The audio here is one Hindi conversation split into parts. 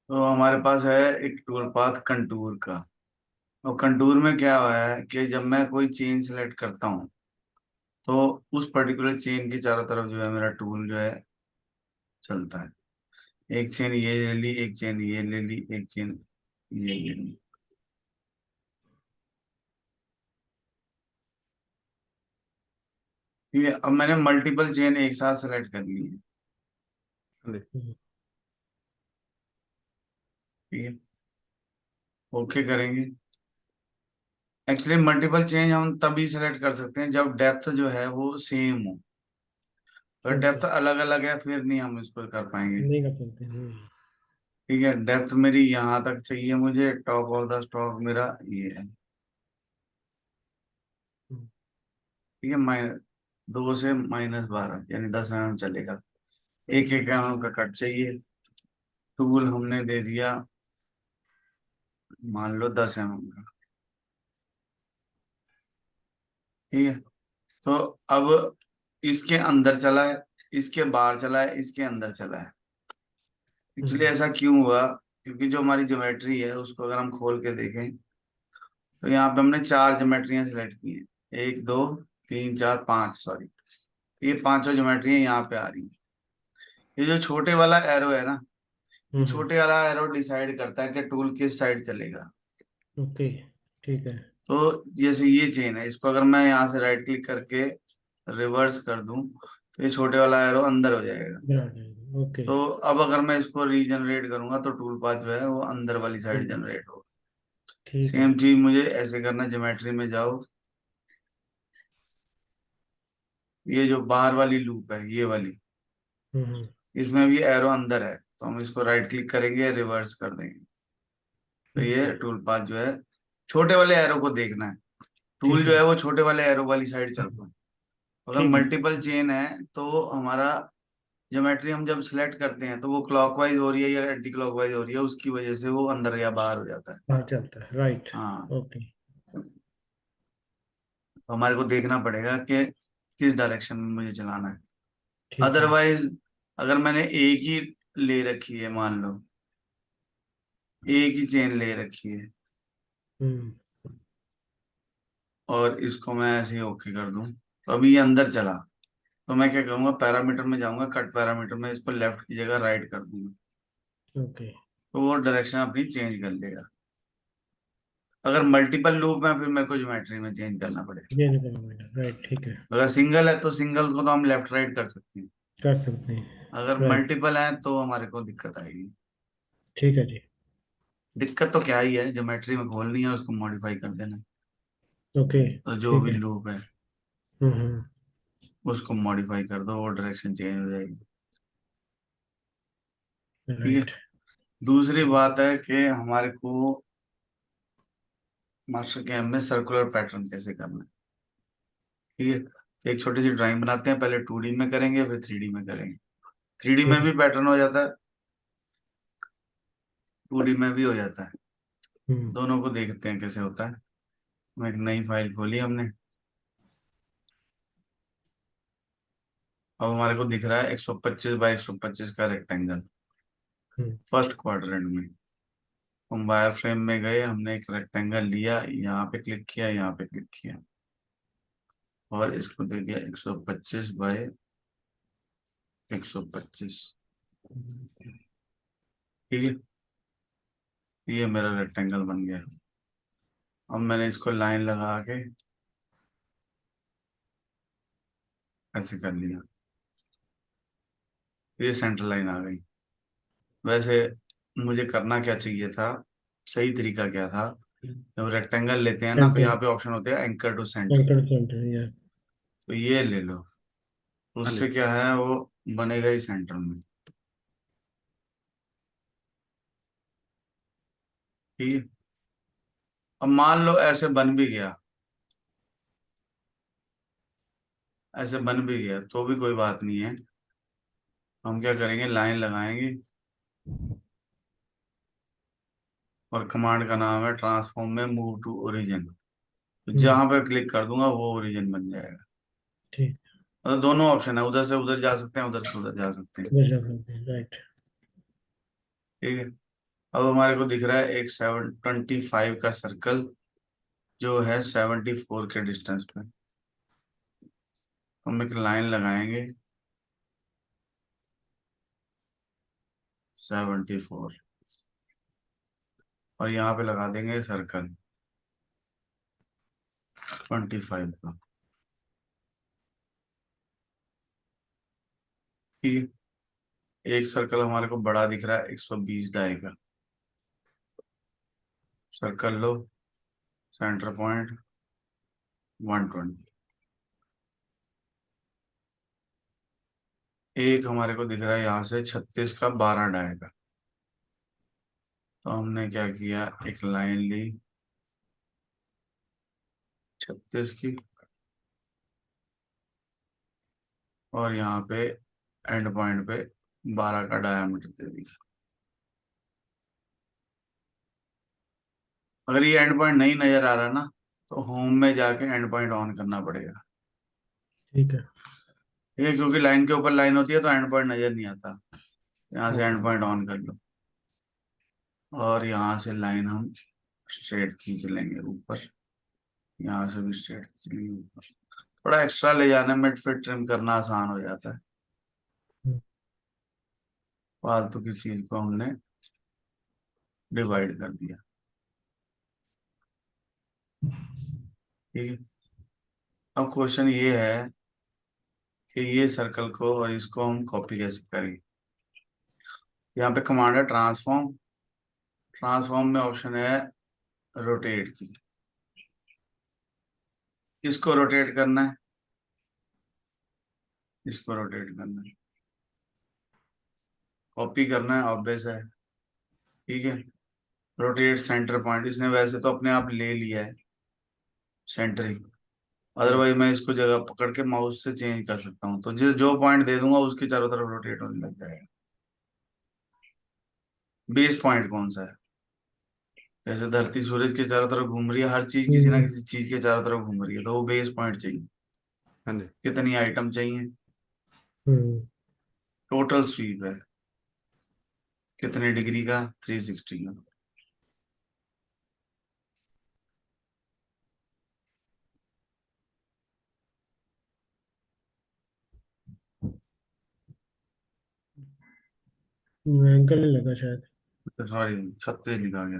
तो हमारे पास है एक टूल पाथ कंटूर का। और कंटूर में क्या हुआ है कि जब मैं कोई चेन सेलेक्ट करता हूँ तो उस पर्टिकुलर चेन के चारों तरफ जो है मेरा टूल जो है चलता है। एक चेन ये ले ली, एक चेन ये ले ली, एक चेन ये ले ली। ठीक है, अब मैंने मल्टीपल चेन एक साथ सेलेक्ट कर ली है। हम्म, ठीक है, ओके करेंगे। एक्चुअली मल्टीपल चेंज हम तभी सेलेक्ट कर सकते हैं जब डेप्थ जो है वो सेम हो। अगर ओके। डेप्थ अलग अलग है फिर नहीं हम इसको कर पाएंगे। नहीं कर सकते। ठीक है, डेप्थ मेरी यहाँ तक चाहिए, मुझे टॉप ऑफ द स्टॉक मेरा ये है। हम्म, ठीक है, माइनस 2 से -12 यानी 10 mm चलेगा। 1 1 mm का कट चाहिए। टूल हमने दे दिया, मान लो 10 mm का। ठीक है, तो अब इसके अंदर चला है, इसके बाहर चला है, इसके अंदर चला है। एक्चुअली हम्म, ऐसा क्यों हुआ? क्योंकि जो हमारी ज्योमेट्री है उसको अगर हम खोल के देखें तो यहाँ पे हमने 4 ज्योमेट्रियां सेलेक्ट की हैं। 1 2 3 4 5, सॉरी, ये पांचों ज्योमेट्रियां यहाँ पे आ रही हैं। ये जो छोटे वाला एरो है ना, ये हम्म, छोटे वाला एरो डिसाइड करता है कि टूल किस साइड चलेगा। ओके। ठीक है। तो जैसे ये चेन है, इसको अगर मैं यहाँ से राइट क्लिक करके रिवर्स कर दूं तो ये छोटे वाला एरो अंदर हो जाएगा। Brand, okay. तो अब अगर मैं इसको रीजनरेट करूंगा तो टूल पाथ जो है वो अंदर वाली साइड हम्म, जनरेट होगा। ठीक है। सेम चीज मुझे ऐसे करना, ज्योमेट्री में जाओ, ये जो बाहर वाली लूप है ये वाली, हम्म, इसमें भी एरो अंदर है तो हम इसको राइट क्लिक करेंगे, रिवर्स कर देंगे। तो ये ओके। टूल पाथ जो है, छोटे वाले एरो को देखना है। टूल ठीक जो है। है वो छोटे वाले एरो वाली साइड चलता है। अगर ठीक है। मल्टीपल चेन है तो हमारा ज्योमेट्री हम जब सिलेक्ट करते हैं तो वो क्लॉकवाइज हो रही है या एंटी क्लॉकवाइज हो रही है, उसकी वजह से वो अंदर या बाहर हो जाता है। हाँ, चलता है, राइट। हाँ, ओके। तो हमारे को देखना पड़ेगा कि किस डायरेक्शन में मुझे चलाना है। ठीक है। अदरवाइज अगर मैंने एक ही ले रखी है, मान लो एक ही चेन ले रखी है हम्म, और इसको मैं ऐसे ही ओके कर दूं तो अभी ये अंदर चला, तो मैं क्या करूंगा, पैरामीटर में जाऊंगा, कट पैरामीटर में इसको लेफ्ट की जगह राइट कर दूंगा। ओके। तो वो डायरेक्शन अपनी चेंज कर लेगा। अगर मल्टीपल लूप है फिर मेरे को ज्योमेट्री में चेंज करना पड़ेगा। ये नहीं करना पड़ेगा, राइट, ठीक है। अगर सिंगल है तो सिंगल को तो हम लेफ्ट राइट कर सकते हैं। कर सकते अगर हैं, राइट। मल्टीपल है तो हमारे को दिक्कत आएगी। ठीक है जी। दिक्कत तो क्या ही है, ज्योमेट्री में खोलनी है, उसको मॉडिफाई कर देना है। ओके। तो जो ठीक भी है। लूप है हम्म, उसको मॉडिफाई कर दो, वो डायरेक्शन चेंज हो जाएगी। ठीक है, राइट। दूसरी बात है कि हमारे को मास्टर कैम में सर्कुलर पैटर्न कैसे करना है। ठीक है, तो एक छोटी सी ड्राइंग बनाते हैं, पहले 2D में करेंगे फिर 3D में करेंगे। 3D में ठीक है। भी पैटर्न हो जाता है, 2D में भी हो जाता है। हम्म, दोनों को देखते हैं कैसे होता है। मैं एक नई फाइल खोली हमने। अब हमारे को दिख रहा है 125 बाई 125 का रेक्टेंगल हम्म, फर्स्ट क्वाड्रेंट में। हम वायर फ्रेम में गए, हमने एक रेक्टेंगल लिया, यहाँ पे क्लिक किया, यहाँ पे क्लिक किया और इसको दे दिया 125 बाई 125। ठीक है, ये मेरा रेक्टेंगल बन गया। अब मैंने इसको लाइन लगा के ऐसे कर लिया, ये सेंटर लाइन आ गई। वैसे मुझे करना क्या चाहिए था, सही तरीका क्या था, जब रेक्टेंगल लेते हैं ना तो सेंटर। यहाँ पे ऑप्शन होते हैं anchor to center. Center center, या। तो ये ले लो, तो उससे क्या है वो बनेगा ही सेंटर में। ठीक है, अब मान लो ऐसे बन भी गया, ऐसे बन भी गया तो भी कोई बात नहीं है। हम क्या करेंगे, लाइन लगाएंगे और कमांड का नाम है ट्रांसफॉर्म में मूव टू ओरिजिन। तो हम्म, जहां पर क्लिक कर दूंगा वो ओरिजिन बन जाएगा। ठीक। मतलब दोनों ऑप्शन है, उधर से उधर जा सकते हैं, उधर से उधर जा सकते हैं। उधर जा सकते हैं, राइट। ठीक है, अब हमारे को दिख रहा है एक 725 का सर्कल जो है 74 के डिस्टेंस पे। हम एक लाइन लगाएंगे 74 और यहाँ पे लगा देंगे सर्कल 25 का। ठीक है, एक सर्कल हमारे को बड़ा दिख रहा है 120 डाई का। सर्कल लो, सेंटर पॉइंट 120। एक हमारे को दिख रहा है यहाँ से 36 का 12 डाई का। तो हमने क्या किया, एक लाइन ली 36 की और यहाँ पे एंड पॉइंट पे 12 का डायमीटर दे दिया। अगर ये एंड पॉइंट नहीं नजर आ रहा ना, तो होम में जाके एंड पॉइंट ऑन करना पड़ेगा। ठीक है। ठीक है, क्योंकि लाइन के ऊपर लाइन होती है तो एंड पॉइंट नजर नहीं आता। यहाँ से ओके। एंड पॉइंट ऑन कर लो और यहाँ से लाइन हम स्ट्रेट खींच लेंगे ऊपर। यहाँ से भी स्ट्रेट खींच लेंगे ऊपर। थोड़ा एक्स्ट्रा ले जाने में फिर ट्रिम करना आसान हो जाता है। हम्म, फालतू की चीज को हमने डिवाइड कर दिया। ठीक है, अब क्वेश्चन ये है कि ये सर्कल को और इसको हम कॉपी कैसे करें। यहाँ पे कमांड है ट्रांसफॉर्म। ट्रांसफॉर्म में ऑप्शन है रोटेट की। किसको रोटेट करना है, इसको रोटेट करना है। कॉपी करना है, ऑब्वियस है। ठीक है, रोटेट सेंटर पॉइंट, इसने वैसे तो अपने आप ले लिया है सेंटर ही। अदरवाइज मैं इसको जगह पकड़ के माउस से चेंज कर सकता हूँ, तो जिस जो पॉइंट दे दूंगा उसके चारों तरफ रोटेट होने लग जाएगा। बेस पॉइंट कौन सा है, जैसे धरती सूरज के चारों तरफ घूम रही है, हर चीज किसी ना हम्म, किसी चीज के चारों तरफ घूम रही है, तो वो बेस पॉइंट चाहिए। हाँ जी। कितनी आइटम चाहिए, हम्म, टोटल स्वीप है कितने डिग्री का, 360 का। एंकल नहीं लगा शायद। सॉरी, 36 लिखा गया,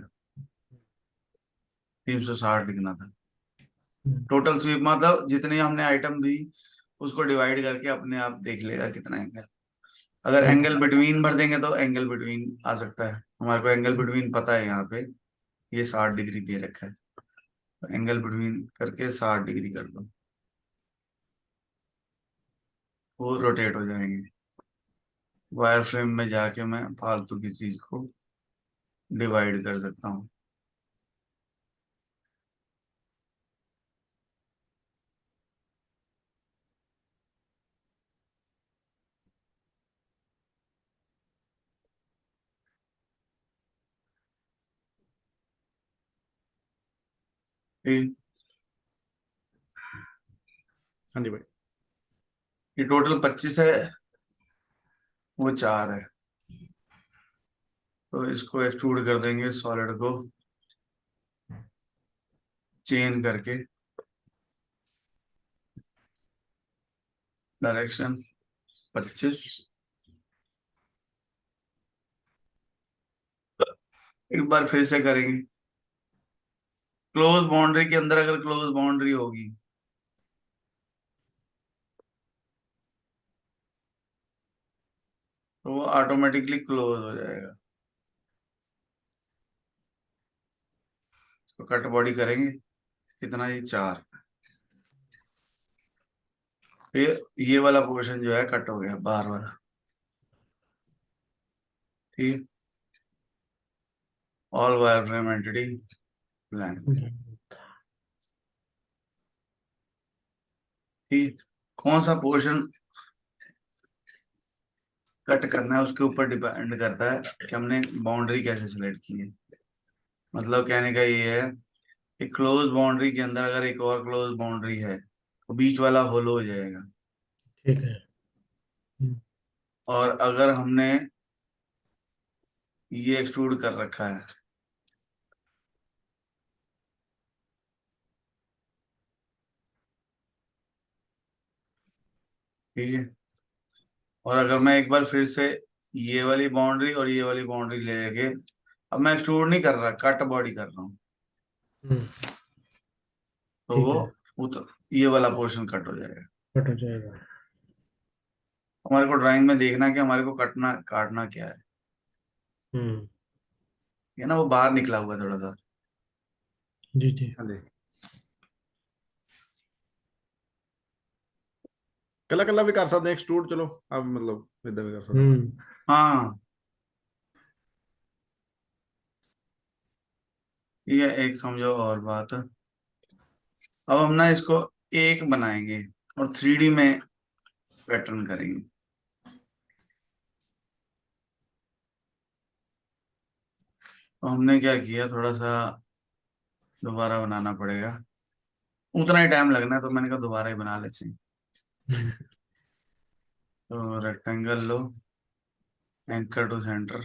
360 लिखना था। हम्म, टोटल स्वीप मतलब जितनी हमने आइटम दी उसको डिवाइड करके अपने आप देख लेगा कितना एंगल। अगर ठीक एंगल बिटवीन भर देंगे तो एंगल बिटवीन आ सकता है। हमारे को एंगल है। बिटवीन पता है, यहाँ पे ये 60 डिग्री दे रखा है, तो एंगल बिटवीन करके 60 डिग्री कर दो, वो रोटेट हो जाएंगे। वायर फ्रेम में जाके मैं फालतू की चीज को डिवाइड कर सकता हूँ। ठीक, हाँ जी भाई। ये टोटल 25 है, वो 4 है, तो इसको एक्सट्रूड कर देंगे सॉलिड को चेन करके। डायरेक्शन 25। एक बार फिर से करेंगे। क्लोज बाउंड्री के अंदर अगर क्लोज बाउंड्री होगी तो वो ऑटोमेटिकली क्लोज हो जाएगा। तो कट बॉडी करेंगे कितना, ये 4। ये वाला पोर्शन जो है कट हो गया बाहर वाला। ठीक, all wire frame entity blank. ठीक, कौन सा पोर्शन कट करना है उसके ऊपर डिपेंड करता है कि हमने बाउंड्री कैसे सिलेक्ट की है। मतलब कहने का ये है कि क्लोज बाउंड्री के अंदर अगर एक और क्लोज बाउंड्री है तो बीच वाला होलो हो जाएगा। ठीक है। हम्म, और अगर हमने ये एक्सट्रूड कर रखा है। ठीक है। और अगर मैं एक बार फिर से ये वाली बाउंड्री और ये वाली बाउंड्री ले लेके, अब मैं एक्सट्रूड नहीं कर रहा, कट बॉडी कर रहा हूँ, हम्म, तो ठीक वो है। ये वाला पोर्शन कट हो जाएगा। कट हो जाएगा। हमारे को ड्राइंग में देखना है कि हमारे को कटना काटना क्या है। हम्म। ये ना वो बाहर निकला हुआ है थोड़ा सा। जी जी। हाँ जी। कला कला भी कर सकते हैं एक्सट्रूड, चलो अब मतलब इधर भी कर सकते हैं। हम्म। हाँ, ये एक समझो और बात। अब हम ना इसको एक बनाएंगे और 3D में पैटर्न करेंगे। तो हमने क्या किया, थोड़ा सा दोबारा बनाना पड़ेगा, उतना ही टाइम लगना है, तो मैंने कहा दोबारा ही बना लेते हैं। हम्म, तो रेक्टेंगल लो, एंकर टू सेंटर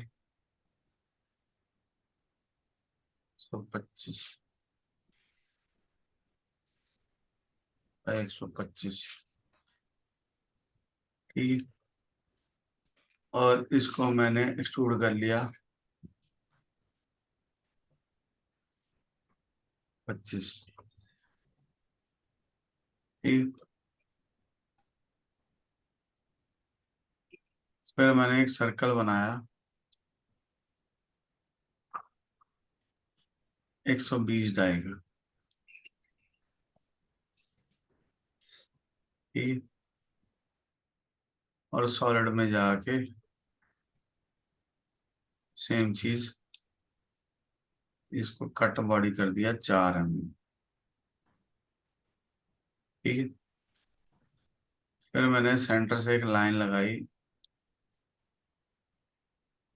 125 बाय 125। ठीक है। और इसको मैंने एक्सट्रूड कर लिया 25। ठीक। फिर मैंने एक सर्कल बनाया 120 डाई का। ठीक। और सॉलिड में जाके सेम चीज, इसको कट बॉडी कर दिया 4 mm। ठीक है। फिर मैंने सेंटर से एक लाइन लगाई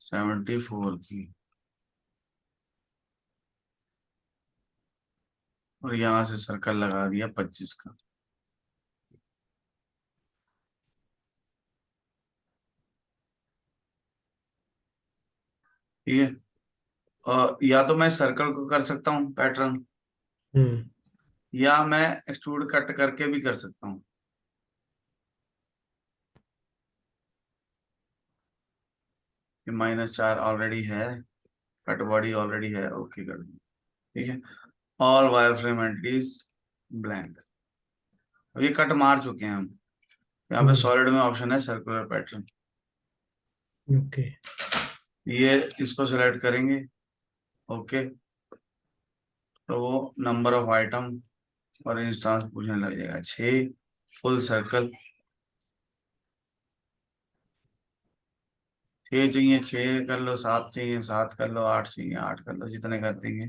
74 की, और यहाँ से सर्कल लगा दिया 25 का। ठीक है। और या तो मैं सर्कल को कर सकता हूँ पैटर्न, हम्म, या मैं एक्सट्रूड कट करके भी कर सकता हूँ। -4 ऑलरेडी है, कट बॉडी ऑलरेडी है, ओके कर दूँ। ठीक है। All wire frame entries blank. अब ये कट मार चुके हैं हम। यहाँ पे हम्म। सॉलिड में ऑप्शन है सर्कुलर पैटर्न, ओके। ये इसको सिलेक्ट करेंगे। ओके। तो वो नंबर ऑफ आइटम और इंस्टांस पूछने लग जाएगा 6। फुल सर्कल 6 चाहिए 6 कर लो, 7 चाहिए 7 कर लो, 8 चाहिए 8 कर लो, जितने कर देंगे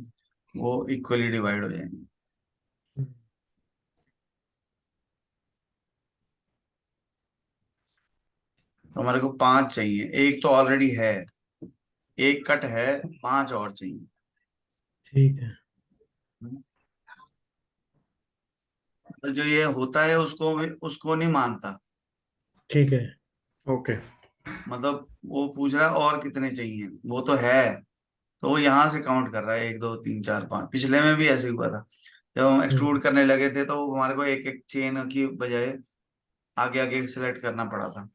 वो इक्वली डिवाइड हो जाएंगे। हम्म, तो हमारे को 5 चाहिए, एक तो ऑलरेडी है, एक कट है, 5 और चाहिए। ठीक है। तो जो ये होता है उसको नहीं मानता। ठीक है। ओके। मतलब वो पूछ रहा है और कितने चाहिए, वो तो है, तो वो यहाँ से काउंट कर रहा है 1 2 3 4 5। पिछले में भी ऐसे ही हुआ था, जब हम हम्म, एक्सट्रूड करने लगे थे तो हमारे को एक एक चेन की बजाय आगे आगे सिलेक्ट करना पड़ा था।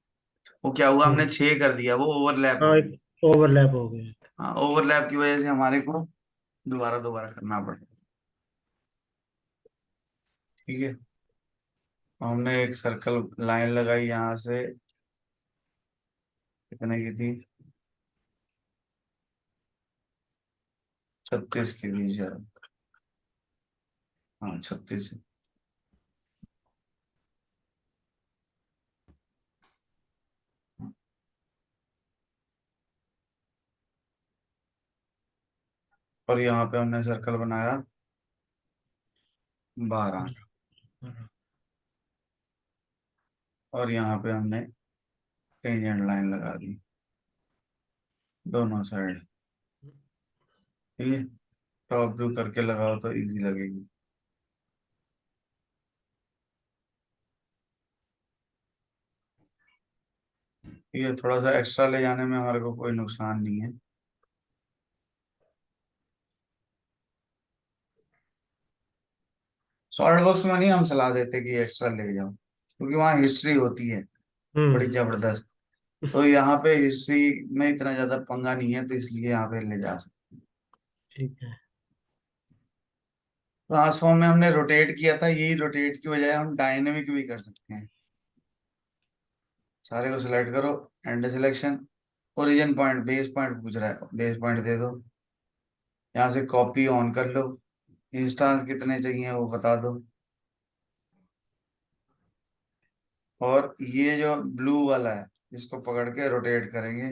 वो क्या हुआ, हमने हम्म। 6 कर दिया, वो ओवरलैप हो हाँ, गई। एक ओवरलैप हो गया। हाँ, ओवरलैप की वजह से हमारे को दोबारा दोबारा करना पड़ा। ठीक है। हमने एक सर्कल लाइन लगाई यहाँ से, कितने की थी, 36 की थी शायद। हाँ 36। और यहाँ पे हमने सर्कल बनाया 12 का। हाँ, और यहाँ पे हमने टेंजेंट लाइन लगा दी दोनों साइड। ठीक है। टॉप व्यू करके लगाओ तो इजी लगेगी। ये थोड़ा सा एक्स्ट्रा ले जाने में हमारे को कोई नुकसान नहीं है। सॉलिड वर्क्स में नहीं हम सलाह देते कि एक्स्ट्रा ले जाओ, क्योंकि वहाँ हिस्ट्री होती है बड़ी हम्म। जबरदस्त। तो यहाँ पे हिस्ट्री में इतना ज्यादा पंगा नहीं है, तो इसलिए यहाँ पे ले जा सकते। ठीक है। ट्रांसफॉर्म में हमने रोटेट किया था, यही रोटेट की बजाय हम डायनेमिक भी कर सकते हैं। सारे को सिलेक्ट करो, and selection, origin point, base point पूछ रहा है, बेस पॉइंट दे दो। यहाँ से कॉपी ऑन कर लो, इंस्टांस कितने चाहिए वो बता दो, और ये जो ब्लू वाला है इसको पकड़ के रोटेट करेंगे,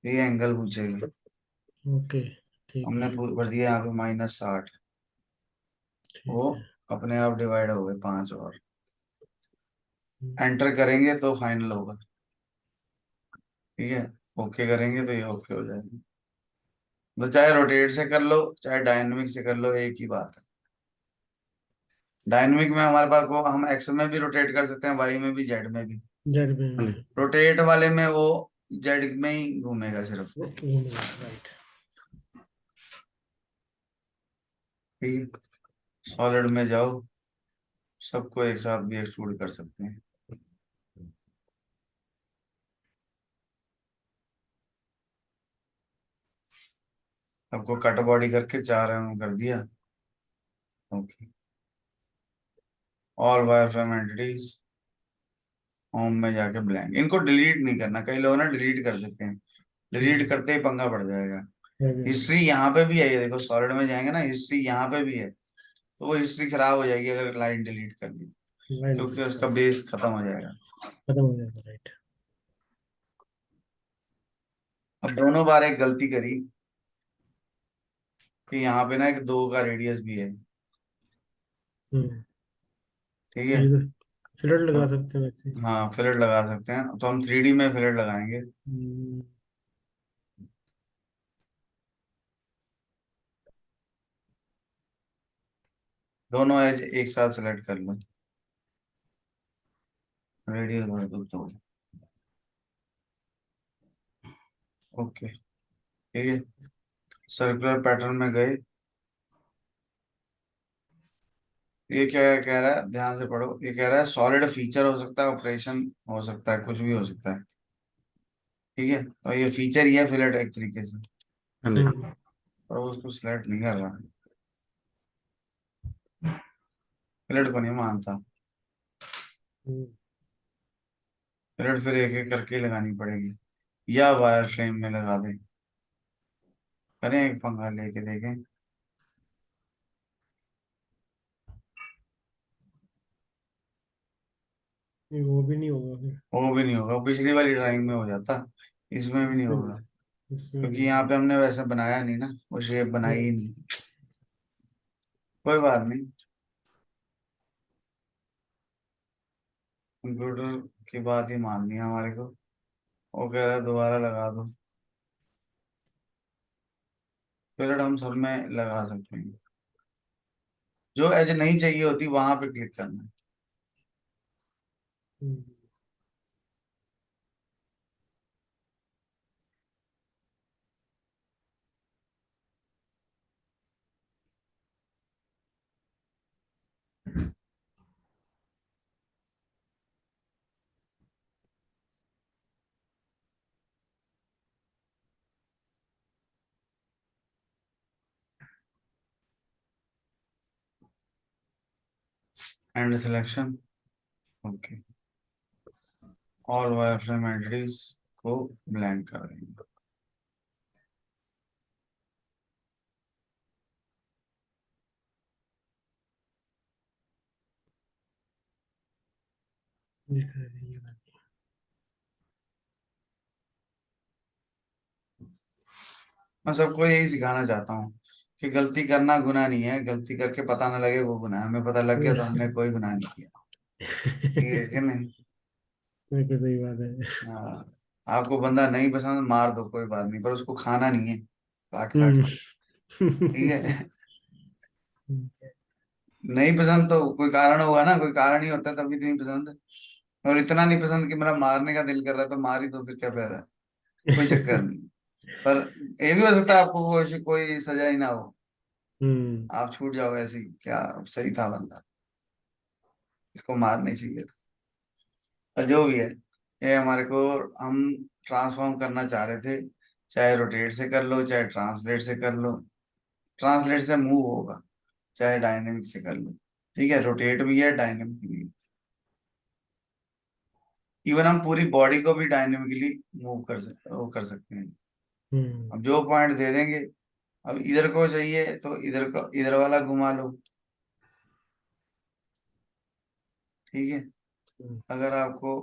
ये एंगल पूछेगा। ओके। ठीक हमने है। भर दिया यहाँ पे -60, वो ठीक है। अपने आप डिवाइड हो गए 5, और हम्म। एंटर करेंगे तो फाइनल होगा। ठीक है, ओके करेंगे तो ये ओके हो जाएगा। तो चाहे रोटेट से कर लो चाहे डायनेमिक से कर लो, एक ही बात है। डायनेमिक में हमारे पास को हम एक्स में भी रोटेट कर सकते हैं, वाई में भी, जेड में भी। जेड में हाँ भी। जी। रोटेट वाले में वो जेड में ही घूमेगा सिर्फ। राइट। ठीक है, सॉलिड में जाओ, सबको एक साथ भी एक्सट्रूड कर सकते हैं। सबको कट बॉडी करके 4 mm कर दिया। Okay, all wireframe entities, home में जाके ब्लैंक, इनको डिलीट नहीं करना, कई लोग ना डिलीट कर देते हैं, डिलीट करते ही पंगा पड़ जाएगा। हिस्ट्री यहाँ पे भी है, ये देखो सॉलिड में जाएंगे ना, हिस्ट्री यहाँ पे भी है, तो वो हिस्ट्री खराब हो जाएगी अगर लाइन डिलीट कर दी, लाइन क्योंकि उसका बेस खत्म हो जाएगा। खत्म हो जाएगा। राइट। अब दोनों बार एक गलती करी कि यहाँ पे ना एक 2 का रेडियस भी है। हम्म। ठीक तो है, ये तो फिलर तो लगा सकते हैं वैसे। हाँ फिलर लगा सकते हैं, तो हम 3D में फिलर लगाएंगे। हम्म। दोनों एज एक साथ सेलेक्ट कर लो, रेडियस भर दो तो। ओके, ठीक है, सर्कुलर पैटर्न में गए। ये क्या कह रहा है, ध्यान से पढ़ो, ये कह रहा है सॉलिड फीचर हो सकता है, ऑपरेशन हो सकता है, कुछ भी हो सकता है। ठीक है, तो ये फीचर ही है फिलट एक तरीके से, हाँ जी। हम्म। पर वो उसको सिलेक्ट नहीं कर रहा, फिलट को नहीं मानता। हम्म। फिलट फिर एक एक करके ही लगानी पड़ेगी, या वायर फ्रेम में लगा दे, करें एक पंखा लेके देखें। नहीं, वो भी नहीं होगा फिर। वो भी नहीं होगा, पिछली वाली ड्राइंग में हो जाता, इसमें भी नहीं इसमें होगा, नहीं। इसमें क्योंकि नहीं यहाँ होगा। पे हमने वैसे बनाया नहीं ना, वो शेप बनाई ही हम्म। नहीं। कोई बात नहीं, कंप्यूटर की बात ही माननी है हमारे को, वो कह रहा है दोबारा लगा दो, फिर हम सब में लगा सकते हैं। जो एज नहीं चाहिए होती वहां पे क्लिक करना है। Hmm. And selection, okay, all wireframe entities को ब्लैंक कर देंगे। दिख रहा है ये बात। मैं सबको यही सिखाना चाहता हूँ कि गलती करना गुनाह नहीं है, गलती करके पता ना लगे वो गुनाह है, हमें पता लग गया तो हमने कोई गुनाह नहीं किया। ठीक है कि नहीं? बिल्कुल सही बात है। हाँ, आपको बंदा नहीं पसंद मार दो कोई बात नहीं, पर उसको खाना नहीं है काट काट हम्म। के। ठीक है, नहीं पसंद तो कोई कारण होगा ना, कोई कारण ही होता है तभी तो नहीं पसंद। और इतना नहीं पसंद कि मेरा मारने का दिल कर रहा है, तो मार ही दो, फिर क्या फायदा है? कोई चक्कर नहीं। पर ये भी हो सकता है आपको कोई कोई सजा ही ना हो, हम्म। आप छूट जाओ ऐसे ही, क्या सही था बंदा। इसको मार नहीं चाहिए था। और जो भी है, ये हमारे को, हम ट्रांसफॉर्म करना चाह रहे थे, चाहे रोटेट से कर लो चाहे ट्रांसलेट से कर लो। ट्रांसलेट से मूव होगा, चाहे डायनेमिक से कर लो। ठीक है, रोटेट भी है डायनेमिक भी है। इवन हम पूरी बॉडी को भी डायनेमिकली मूव वो कर सकते हैं। हम्म। अब जो पॉइंट दे देंगे, अब इधर को चाहिए तो इधर को, इधर वाला घुमा लो। ठीक है, हम्म। अगर आपको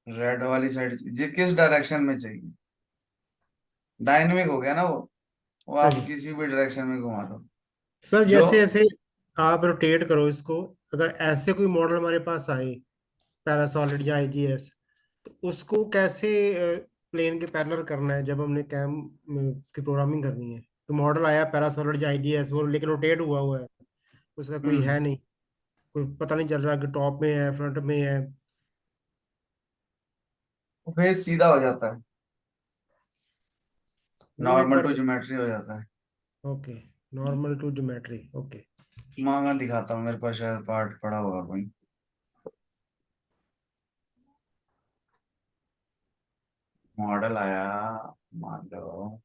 रेड वाली साइड किस डायरेक्शन में चाहिए, डायनेमिक हो गया ना वो हाँ आप जी किसी भी डायरेक्शन में घुमा लो। सर, जो जैसे जैसे आप रोटेट करो इसको, अगर ऐसे कोई मॉडल हमारे पास आए, पैरासॉलिड या आईजीएस, तो उसको कैसे प्लेन के पैरेलल करना है जब हमने कैम में उसकी प्रोग्रामिंग करनी है? तो मॉडल आया पैरासॉलिड या आईजीएस, वो लेकिन रोटेट हुआ हुआ है, उसका कोई है हम्म नहीं, कोई पता नहीं चल रहा कि टॉप में है फ्रंट में है। फेस सीधा हो जाता है, वो एक नॉर्मल बार। टू ज्योमेट्री हो जाता है। Okay, normal to geometry, okay. मैं दिखाता हूँ, मेरे पास शायद पार्ट पड़ा होगा कोई। मॉडल आया, मान लो।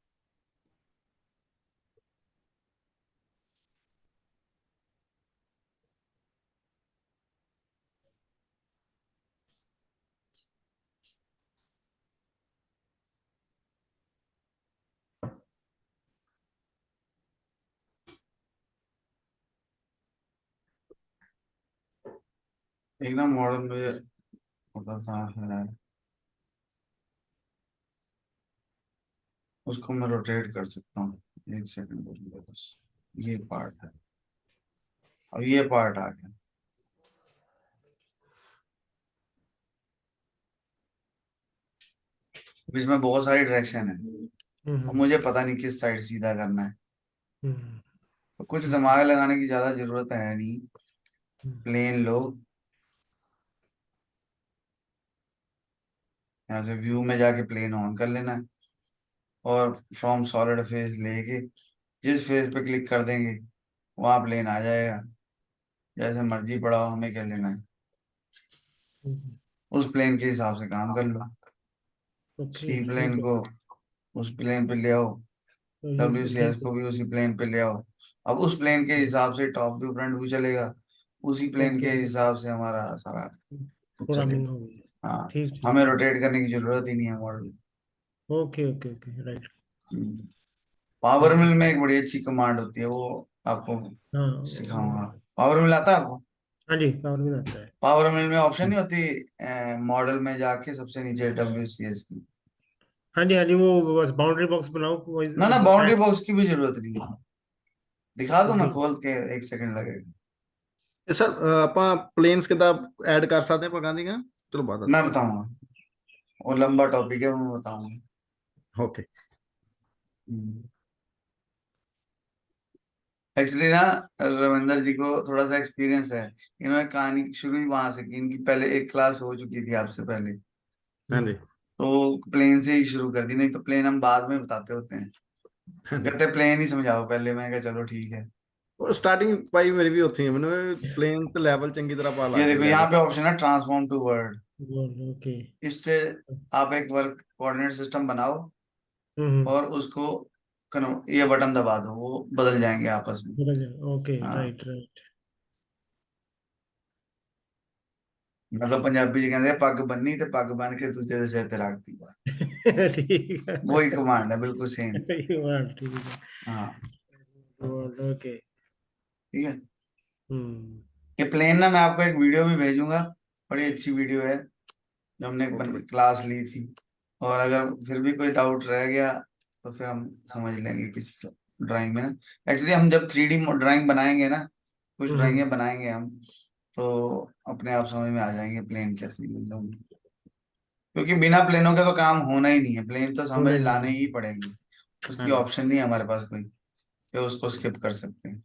एक ना मॉडल मुझे पता था है, उसको मैं रोटेट कर सकता हूँ। एक सेकंड रुकिए बस, ये पार्ट है, अब ये पार्ट आ गया। अब इसमें बहुत सारी डायरेक्शन है, अब हम्म। मुझे पता नहीं किस साइड सीधा करना है। हम्म। तो कुछ दिमाग लगाने की ज्यादा जरूरत है नहीं। हम्म। प्लेन लो, यहाँ से व्यू में जाके प्लेन ऑन कर लेना है, और फ्रॉम सॉलिड फेस लेके जिस फेस पे क्लिक कर देंगे वहां प्लेन आ जाएगा। जैसे मर्जी पड़ा हो, हमें क्या लेना है, हम्म। उस प्लेन के हिसाब से काम कर लो। ओके, सी ठीक प्लेन है। को उस प्लेन पे ले आओ, तो डब्ल्यू सी एस ठीक है। को भी उसी प्लेन पे ले आओ। अब उस प्लेन के हिसाब से टॉप व्यू फ्रंट व्यू चलेगा, उसी प्लेन के ओके, हिसाब से हमारा सारा कुछ प्रोग्रामिंग चलेगा। हो गई। हाँ, ठीक ठीक हमें ठीक। रोटेट करने की जरूरत ही नहीं है model. Okay okay okay, right. Power ठीक है। मिल में एक बड़ी अच्छी कमांड होती है, वो आपको हाँ सिखाऊंगा। पावर मिल आता है आपको? हाँ जी, पावर में आता है। पावर मिल में ऑप्शन नहीं होती मॉडल में जाके सबसे नीचे डब्ल्यू सी एस की? हाँ जी, वो बस बाउंड्री बॉक्स बनाओ ना ना, बाउंड्री बॉक्स की भी जरूरत नहीं है। दिखा दूं मैं ओके। खोल के, एक सेकंड लगेगा। सर ਆਪਾਂ प्लेन्स किताब ऐड कर सकते हैं पका देगा। चलो बात मैं बताऊंगा, वो लंबा टॉपिक है, वो मैं बताऊंगा। ओके। एक्चुअली ना, रविंदर जी को थोड़ा सा एक्सपीरियंस है। इन्होंने कहानी शुरू ही वहां से की, इनकी पहले एक क्लास हो चुकी थी आपसे पहले। हाँ जी। तो प्लेन से ही शुरू कर दी, नहीं तो प्लेन हम बाद में बताते होते हैं। हाँ तो जी। कहते प्लेन ही समझाओ पहले, मैंने कहा चलो ठीक है। और स्टार्टिंग भाई मेरी भी होती है, मैंने प्लेन तो लेवल चंगी तरह पा ये लग देखो, गया यहाँ लेवल। पे ऑप्शन है ट्रांसफॉर्म टू वर्ड। ओके। इससे आप एक वर्क कोऑर्डिनेट सिस्टम बनाओ, हम्म। और उसको ये बटन दबा दो, वो बदल जाएंगे आपस में। ओके, हाँ, राइट राइट। मतलब पंजाबी जी कहते पग बन्नी ते पग बन के दूजे दे सिर ते रख दी बात। ठीक वही है। कमांड है, बिल्कुल सेम। ठीक है। हाँ, ओके। ठीक है। हम्म। ये प्लेन ना, मैं आपको एक वीडियो भी भेजूंगा, बड़ी अच्छी वीडियो है, जो हमने ओके भाई। क्लास ली थी। और अगर फिर भी कोई डाउट रह गया तो फिर हम समझ लेंगे किसी ड्राइंग में ना। एक्चुअली हम जब 3D ड्राइंग बनाएंगे ना, कुछ हम्म। ड्राइंगें बनाएंगे हम, तो अपने आप समझ में आ जाएंगे प्लेन कैसे यूज होंगे। क्योंकि बिना प्लेनों के तो काम होना ही नहीं है, प्लेन तो समझ होना ही लाने है। ही पड़ेंगे। हाँ उसकी जी। ऑप्शन नहीं है हमारे पास कोई कि उसको स्किप कर सकते हैं।